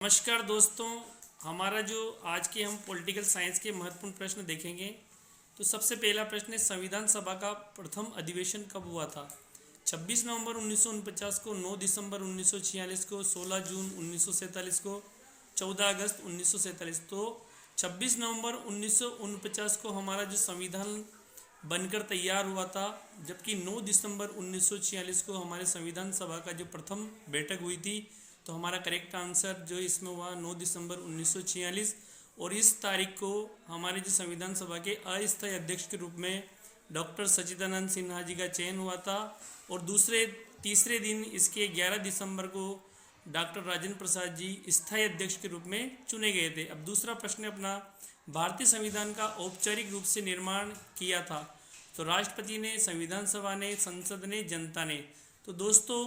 नमस्कार दोस्तों। हमारा जो आज के हम पॉलिटिकल साइंस के महत्वपूर्ण प्रश्न देखेंगे। तो सबसे पहला प्रश्न है, संविधान सभा का प्रथम अधिवेशन कब हुआ था? 26 नवंबर 1949 को, 9 दिसंबर 1946 को, 16 जून 1947 को, 14 अगस्त 1947। तो 26 नवंबर 1949 को हमारा जो संविधान बनकर तैयार हुआ था, जबकि 9 दिसंबर 1946 को हमारे संविधान सभा का जो प्रथम बैठक हुई थी। तो हमारा करेक्ट आंसर जो इसमें हुआ 9 दिसंबर 1946। और इस तारीख को हमारे जो संविधान सभा के अस्थायी अध्यक्ष के रूप में डॉक्टर सच्चिदानंद सिन्हा जी का चयन हुआ था। और तीसरे दिन इसके 11 दिसंबर को डॉक्टर राजेंद्र प्रसाद जी स्थायी अध्यक्ष के रूप में चुने गए थे। अब दूसरा प्रश्न अपना, भारतीय संविधान का औपचारिक रूप से निर्माण किया था? तो राष्ट्रपति ने, संविधान सभा ने, संसद ने, जनता ने। तो दोस्तों,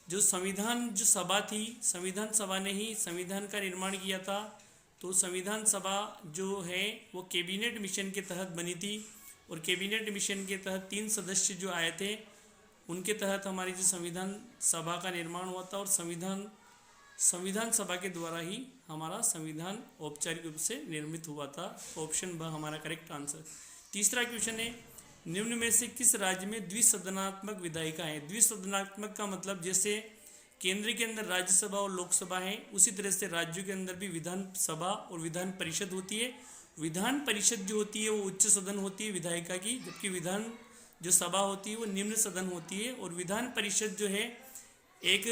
जो सभा थी, संविधान सभा ने ही संविधान का निर्माण किया था। तो संविधान सभा जो है वो कैबिनेट मिशन के तहत बनी थी। और कैबिनेट मिशन के तहत 3 सदस्य जो आए थे, उनके तहत हमारी जो संविधान सभा का निर्माण हुआ था। और संविधान सभा के द्वारा ही हमारा संविधान औपचारिक रूप से निर्मित हुआ था। ऑप्शन ब हमारा करेक्ट आंसर। तीसरा क्वेश्चन है, निम्न में से किस राज्य में द्विसदनात्मक विधायिका है? द्विसदनात्मक का मतलब जैसे केंद्र के अंदर राज्यसभा और लोकसभा है, उसी तरह से राज्यों के अंदर भी विधान सभा और विधान परिषद होती है। विधान परिषद जो होती है वो उच्च सदन होती है विधायिका की, जबकि विधान जो सभा होती है वो निम्न सदन होती है। और विधान परिषद जो है एक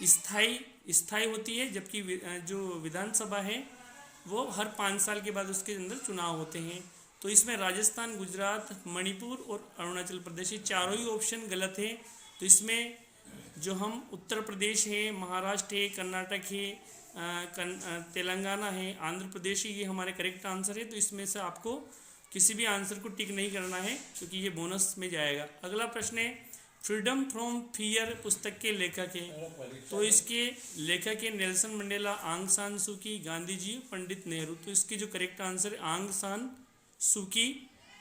स्थायी होती है, जबकि जो विधानसभा है वो हर 5 साल के बाद उसके अंदर चुनाव होते हैं। तो इसमें राजस्थान, गुजरात, मणिपुर और अरुणाचल प्रदेश, ये चारों ही ऑप्शन गलत हैं। तो इसमें जो हम उत्तर प्रदेश है, महाराष्ट्र है, कर्नाटक है, तेलंगाना है, आंध्र प्रदेश है, ये हमारे करेक्ट आंसर है। तो इसमें से आपको किसी भी आंसर को टिक नहीं करना है, क्योंकि ये बोनस में जाएगा। अगला प्रश्न है, फ्रीडम फ्रॉम फियर पुस्तक के लेखक है? तो इसके लेखक है नेल्सन मंडेला, आंग सान सूकी, गांधी जी, पंडित नेहरू। तो इसकी जो करेक्ट आंसर है आंग सान सूकी,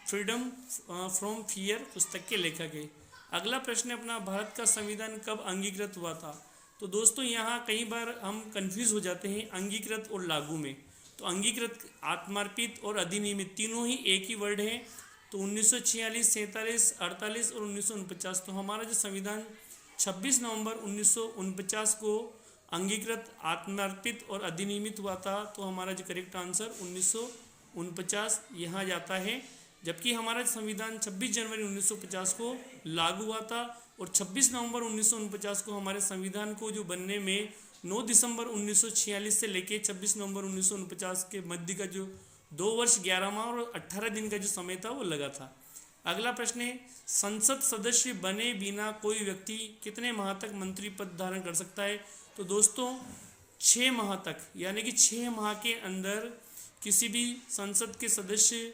फ्रीडम फ्रॉम फियर पुस्तक के लेखक है। अगला प्रश्न अपना, भारत का संविधान कब अंगीकृत हुआ था? तो दोस्तों, यहाँ कई बार हम कंफ्यूज हो जाते हैं अंगीकृत और लागू में। तो अंगीकृत, आत्मार्पित और अधिनियमित तीनों ही एक ही वर्ड है। तो 1946, 47, 48 और 1949। तो हमारा जो संविधान 26 नवंबर 1949 को अंगीकृत, आत्मार्पित और अधिनियमित हुआ था। तो हमारा जो करेक्ट आंसर 1949 यहाँ जाता है। जबकि हमारा संविधान 26 जनवरी 1950 को लागू हुआ था। और 26 नवंबर 1949 को हमारे संविधान को जो बनने में 9 दिसंबर 1946 से लेके 26 नवंबर 1949 के मध्य का जो 2 वर्ष 11 माह और 18 दिन का जो समय था वो लगा था। अगला प्रश्न है, संसद सदस्य बने बिना कोई व्यक्ति कितने माह तक मंत्री पद धारण कर सकता है? तो दोस्तों, 6 माह तक, यानी कि 6 माह के अंदर किसी भी संसद के सदस्य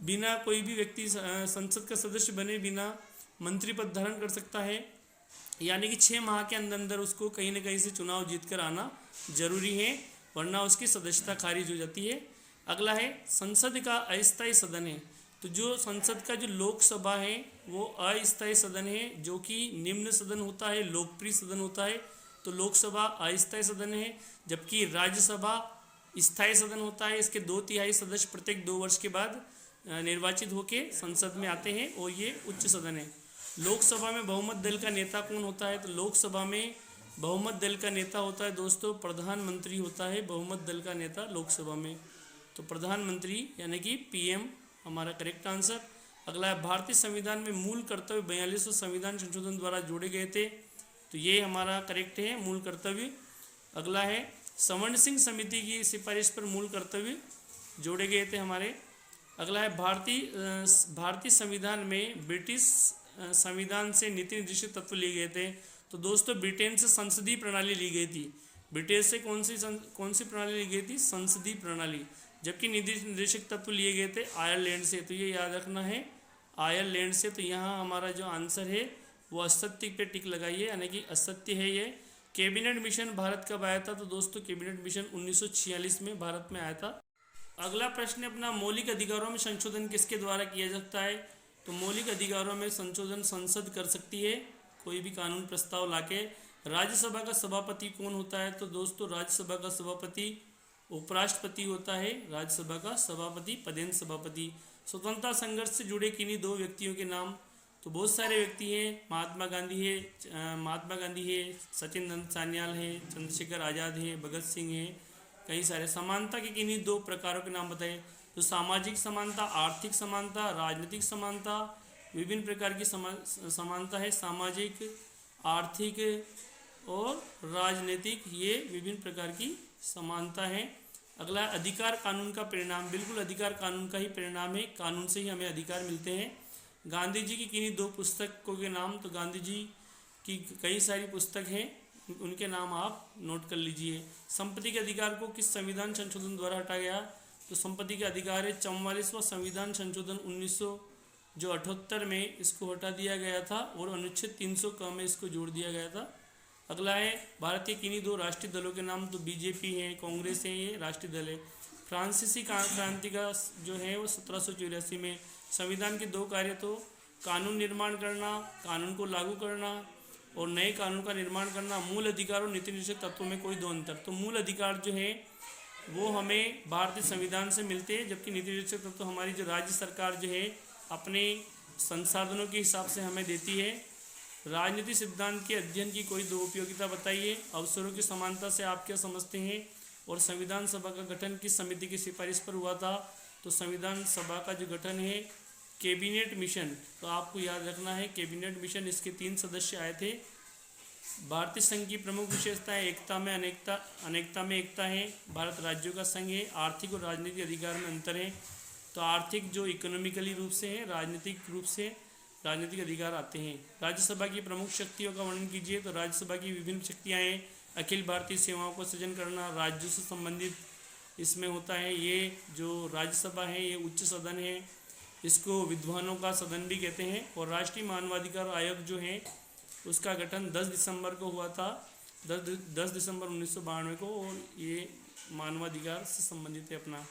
बिना, कोई भी व्यक्ति संसद का सदस्य बने बिना मंत्री पद धारण कर सकता है। यानी कि 6 माह के अंदर अंदर उसको कहीं ना कहीं से चुनाव जीतकर आना जरूरी है, वरना उसकी सदस्यता खारिज हो जाती है। अगला है, संसद का अस्थायी सदन है? तो जो संसद का जो लोकसभा है वो अस्थायी सदन है, जो कि निम्न सदन होता है, लोकप्रिय सदन होता है। तो लोकसभा अस्थायी सदन है, जबकि राज्यसभा स्थायी सदन होता है। इसके 2/3 सदस्य प्रत्येक 2 वर्ष के बाद निर्वाचित होकर संसद में आते हैं, और ये उच्च सदन है। लोकसभा में बहुमत दल का नेता कौन होता है? तो लोकसभा में बहुमत दल का नेता होता है दोस्तों प्रधानमंत्री होता है, बहुमत दल का नेता लोकसभा में। तो प्रधानमंत्री यानी कि पीएम हमारा करेक्ट आंसर। अगला है, भारतीय संविधान में मूल कर्तव्य 42वें संविधान संशोधन द्वारा जोड़े गए थे? तो ये हमारा करेक्ट है, मूल कर्तव्य। अगला है, सवर्ण सिंह समिति की सिफारिश पर मूल कर्तव्य जोड़े गए थे हमारे। अगला है, भारतीय संविधान में ब्रिटिश संविधान से नीति निर्देशक तत्व लिए गए थे? तो दोस्तों, ब्रिटेन से संसदीय प्रणाली ली गई थी। ब्रिटेन से कौन सी प्रणाली ली गई थी? संसदीय प्रणाली। जबकि नीति निर्देशक तत्व लिए गए थे आयरलैंड से। तो ये याद रखना है, आयरलैंड से। तो यहाँ हमारा जो आंसर है वो असत्य पे टिक लगाइए, यानी कि असत्य है ये। कैबिनेट मिशन भारत कब आया था? तो दोस्तों, कैबिनेट मिशन 1946 में भारत में आया था। अगला प्रश्न अपना, मौलिक अधिकारों में संशोधन किसके द्वारा किया जाता है? तो मौलिक अधिकारों में संशोधन संसद कर सकती है, कोई भी कानून प्रस्ताव लाके। राज्यसभा का सभापति कौन होता है? तो दोस्तों राज्यसभा का सभापति उपराष्ट्रपति होता है। राज्यसभा का सभापति पदेन सभापति। स्वतंत्रता संघर्ष से जुड़े किन्हीं दो व्यक्तियों के नाम? तो बहुत सारे व्यक्ति हैं। महात्मा गांधी है, सचिन सान्याल है, चंद्रशेखर आज़ाद है, भगत सिंह है, कई सारे। समानता के किन्हीं दो प्रकारों के नाम बताएं? तो सामाजिक समानता, आर्थिक समानता, राजनीतिक समानता। विभिन्न प्रकार की समानता है, सामाजिक, आर्थिक और राजनीतिक, ये विभिन्न प्रकार की समानता है। अगला अधिकार कानून का परिणाम। बिल्कुल अधिकार कानून का ही परिणाम है, कानून से ही हमें अधिकार मिलते हैं। गांधी जी की किन्हीं दो पुस्तकों के नाम? तो गांधी जी की कई सारी पुस्तक हैं, उनके नाम आप नोट कर लीजिए। संपत्ति के अधिकार को किस संविधान संशोधन द्वारा हटाया गया? तो संपत्ति के अधिकार है 44वां संविधान संशोधन 1978 में इसको हटा दिया गया था और अनुच्छेद 300 में इसको जोड़ दिया गया था। अगला है भारत के किन्हीं दो राष्ट्रीय दलों के नाम? तो बीजेपी है, कांग्रेस है, ये राष्ट्रीय दल है। फ्रांसीसी क्रांति का जो है वो 1784 में। संविधान के दो कार्य? तो कानून निर्माण करना, कानून को लागू करना और नए कानून का निर्माण करना। मूल अधिकार और नीति निर्देशक तत्वों में कोई दो अंतर? तो मूल अधिकार जो है वो हमें भारतीय संविधान से मिलते हैं, जबकि नीति निर्देशक तत्व हमारी जो राज्य सरकार जो है अपने संसाधनों के हिसाब से हमें देती है। राजनीति सिद्धांत के अध्ययन की कोई दो उपयोगिता बताइए। अवसरों की समानता से आप क्या समझते हैं? और संविधान सभा का गठन किस समिति की सिफारिश पर हुआ था? तो संविधान सभा का जो गठन है कैबिनेट मिशन, तो आपको याद रखना है कैबिनेट मिशन, इसके 3 सदस्य आए थे। भारतीय संघ की प्रमुख विशेषताएं एकता में अनेकता में एकता है। भारत राज्यों का संघ है। आर्थिक और राजनीतिक अधिकार में अंतर है। तो आर्थिक जो इकोनॉमिकली रूप से है, राजनीतिक रूप से राजनीतिक अधिकार आते हैं। राज्यसभा की प्रमुख शक्तियों का वर्णन कीजिए। तो राज्यसभा की विभिन्न शक्तियाँ हैं। अखिल भारतीय सेवाओं को सृजन करना, राज्यों से संबंधित इसमें होता है। ये जो राज्यसभा है ये उच्च सदन है, इसको विद्वानों का सदन भी कहते हैं। और राष्ट्रीय मानवाधिकार आयोग जो है उसका गठन 10 दिसंबर को हुआ था, 10 दिसंबर 1992 को, और ये मानवाधिकार से संबंधित है अपना।